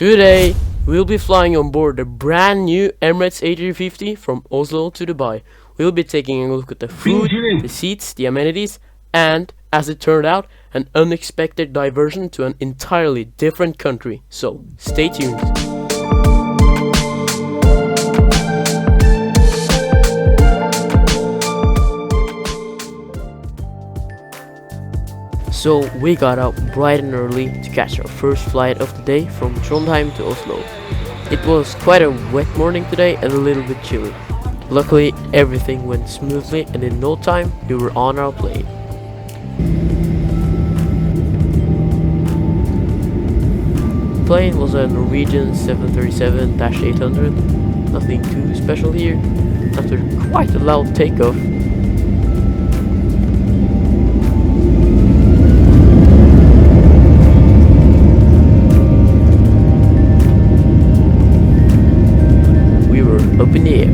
Today, we'll be flying on board the brand new Emirates A350 from Oslo to Dubai. We'll be taking a look at the food, the seats, the amenities, and, as it turned out, an unexpected diversion to an entirely different country. So, stay tuned. So we got up bright and early to catch our first flight of the day from Trondheim to Oslo. It was quite a wet morning today and a little bit chilly. Luckily everything went smoothly and in no time we were on our plane. The plane was a Norwegian 737-800, nothing too special here. After quite a loud takeoff, up in the air.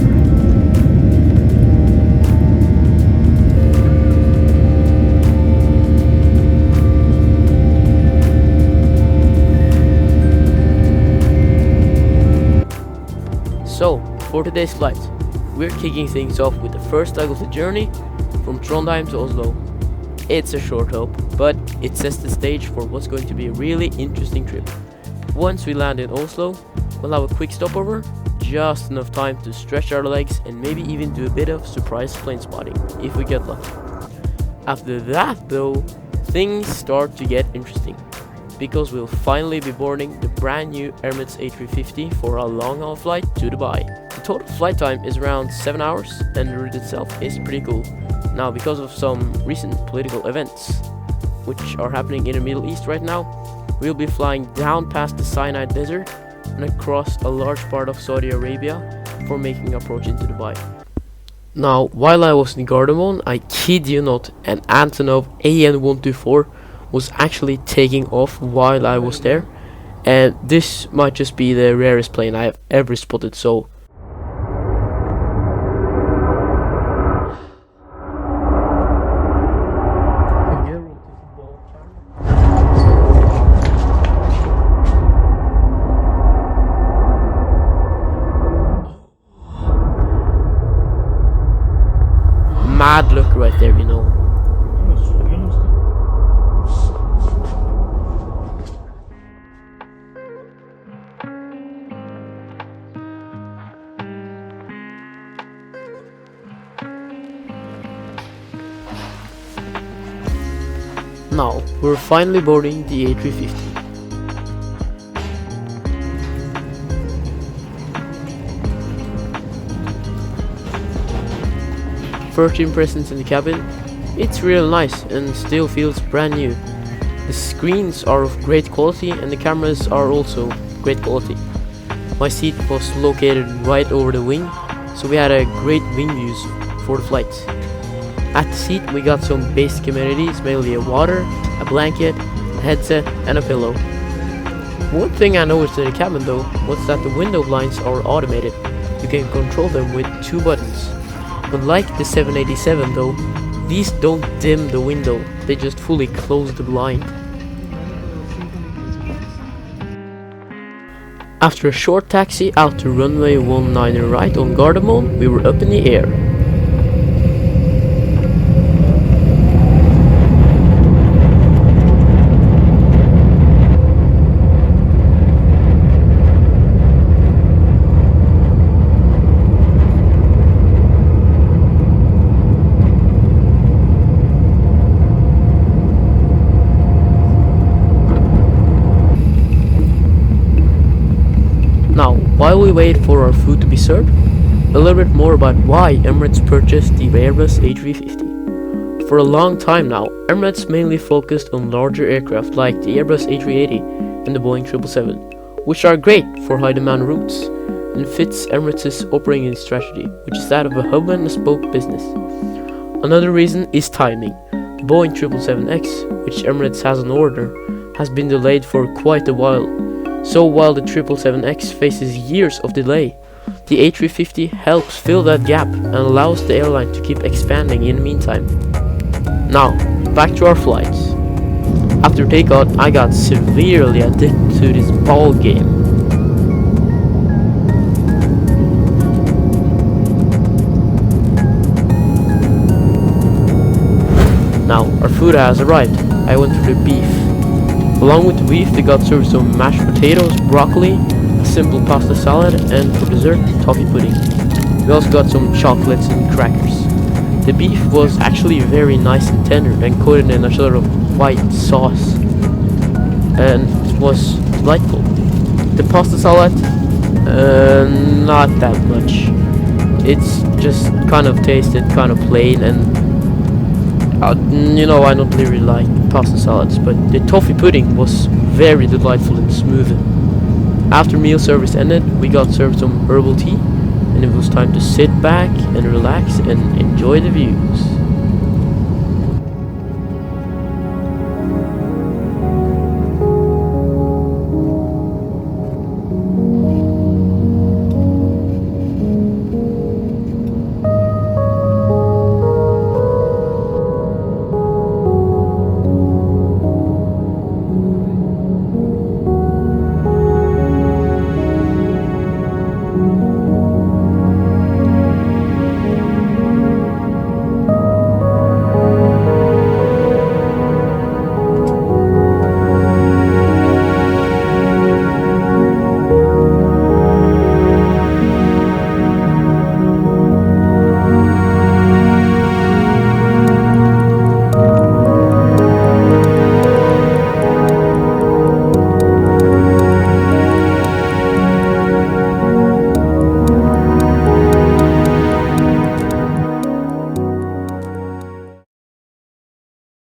So, for today's flight, we're kicking things off with the first leg of the journey from Trondheim to Oslo. It's a short hop, but it sets the stage for what's going to be a really interesting trip. Once we land in Oslo, we'll have a quick stopover, just enough time to stretch our legs and maybe even do a bit of surprise plane spotting, if we get lucky. After that though, things start to get interesting, because we'll finally be boarding the brand new Emirates A350 for a long haul flight to Dubai. The total flight time is around 7 hours and the route itself is pretty cool. Now, because of some recent political events, which are happening in the Middle East right now, we'll be flying down past the Sinai Desert and across a large part of Saudi Arabia for making approach into Dubai. Now, while I was in Gardermoen, I kid you not, an Antonov AN-124 was actually taking off while I was there, and this might just be the rarest plane I have ever spotted, so mad look right there, you know. Now, we're finally boarding the A350. First impressions in the cabin, it's real nice and still feels brand new. The screens are of great quality and the cameras are also great quality. My seat was located right over the wing, so we had a great wing views for the flight. At the seat we got some basic amenities, mainly a water, a blanket, a headset and a pillow. One thing I noticed in the cabin though was that the window blinds are automated. You can control them with 2 buttons. Unlike the 787 though, these don't dim the window, they just fully close the blind. After a short taxi out to runway 19 right on Gardermoen, we were up in the air. Now, while we wait for our food to be served, a little bit more about why Emirates purchased the Airbus A350. For a long time now, Emirates mainly focused on larger aircraft like the Airbus A380 and the Boeing 777, which are great for high demand routes and fits Emirates' operating strategy, which is that of a hub and a spoke business. Another reason is timing. The Boeing 777X, which Emirates has on order, has been delayed for quite a while. So while the 777X faces years of delay, the A350 helps fill that gap and allows the airline to keep expanding in the meantime. Now, back to our flights. After takeout, I got severely addicted to this ball game. Now, our food has arrived. I went for the beef. Along with the beef, they got served some mashed potatoes, broccoli, a simple pasta salad, and for dessert, toffee pudding. We also got some chocolates and crackers. The beef was actually very nice and tender and coated in a sort of white sauce, and it was delightful. The pasta salad, not that much. It's just kind of tasted kind of plain, and I don't really like pasta salads, but the toffee pudding was very delightful and smooth. After meal service ended, we got served some herbal tea, and it was time to sit back and relax and enjoy the views.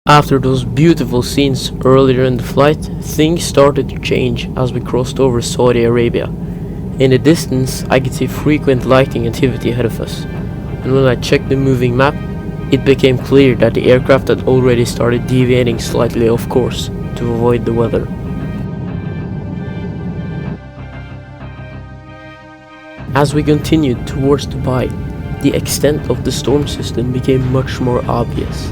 After those beautiful scenes earlier in the flight, things started to change as we crossed over Saudi Arabia. In the distance, I could see frequent lighting activity ahead of us, and when I checked the moving map, it became clear that the aircraft had already started deviating slightly off course to avoid the weather. As we continued towards Dubai, the extent of the storm system became much more obvious.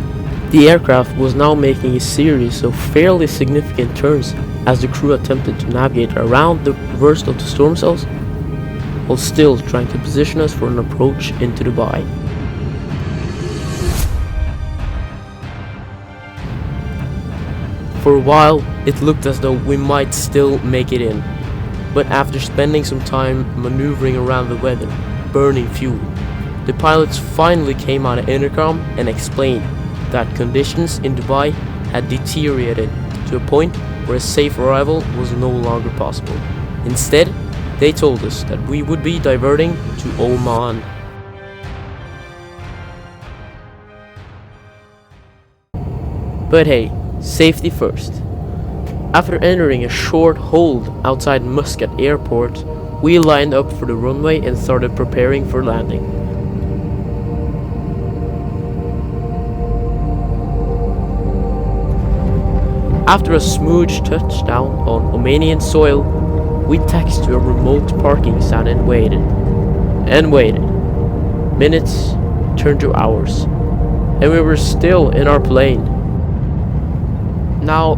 The aircraft was now making a series of fairly significant turns as the crew attempted to navigate around the worst of the storm cells, while still trying to position us for an approach into Dubai. For a while, it looked as though we might still make it in, but after spending some time maneuvering around the weather, burning fuel, the pilots finally came on an intercom and explained that conditions in Dubai had deteriorated to a point where a safe arrival was no longer possible. Instead, they told us that we would be diverting to Oman. But hey, safety first. After entering a short hold outside Muscat airport, we lined up for the runway and started preparing for landing. After a smooth touchdown on Omanian soil, we taxied to a remote parking stand and waited. And waited. Minutes turned to hours, and we were still in our plane. Now,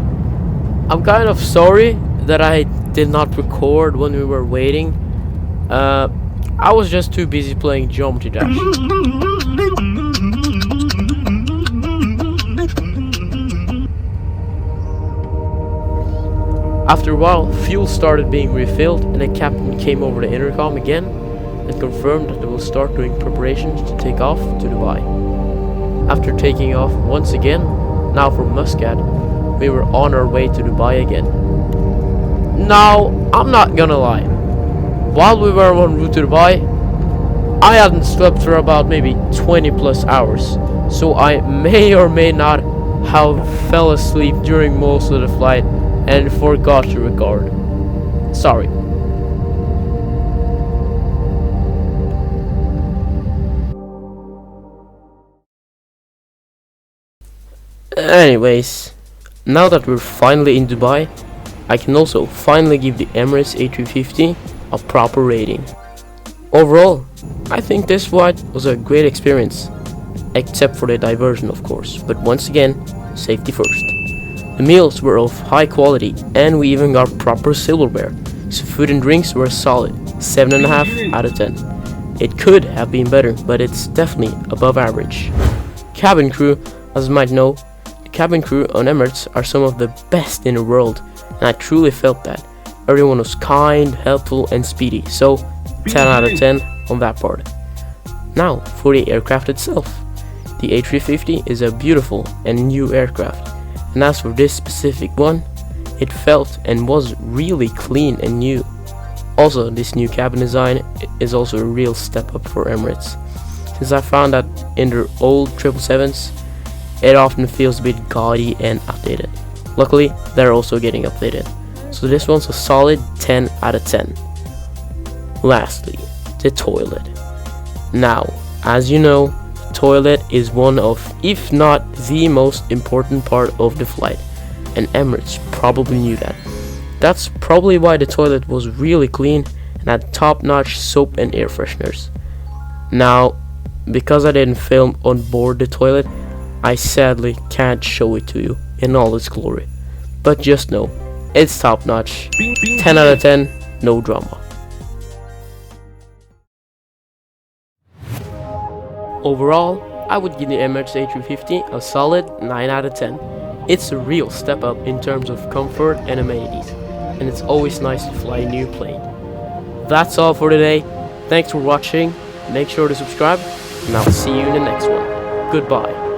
I'm kind of sorry that I did not record when we were waiting. I was just too busy playing Geometry Dash. After a while, fuel started being refilled, and the captain came over the intercom again and confirmed that they will start doing preparations to take off to Dubai. After taking off once again, now from Muscat, we were on our way to Dubai again. Now, I'm not gonna lie. While we were en route to Dubai, I hadn't slept for about maybe 20 plus hours, so I may or may not have fell asleep during most of the flight and forgot to record. Sorry. Anyways, now that we're finally in Dubai, I can also finally give the Emirates A350 a proper rating. Overall, I think this flight was a great experience, except for the diversion of course, but once again, safety first. The meals were of high quality, and we even got proper silverware, so food and drinks were solid, 7.5 out of 10. It could have been better, but it's definitely above average. Cabin crew, as you might know, cabin crew on Emirates are some of the best in the world, and I truly felt that. Everyone was kind, helpful, and speedy, so 10 out of 10 on that part. Now, for the aircraft itself. The A350 is a beautiful and new aircraft, and as for this specific one, it felt and was really clean and new. Also, this new cabin design is also a real step up for Emirates, since I found that in their old 777s, it often feels a bit gaudy and outdated. Luckily, they're also getting updated, so this one's a solid 10 out of 10. Lastly, the toilet. Now, as you know, the toilet is one of, if not the most important part of the flight, and Emirates probably knew that. That's probably why the toilet was really clean and had top-notch soap and air fresheners. Now, because I didn't film on board the toilet, I sadly can't show it to you in all its glory. But just know, it's top-notch. 10 out of 10, no drama. Overall, I would give the Emirates A350 a solid 9 out of 10. It's a real step up in terms of comfort and amenities, and it's always nice to fly a new plane. That's all for today. Thanks for watching. Make sure to subscribe, and I'll see you in the next one. Goodbye.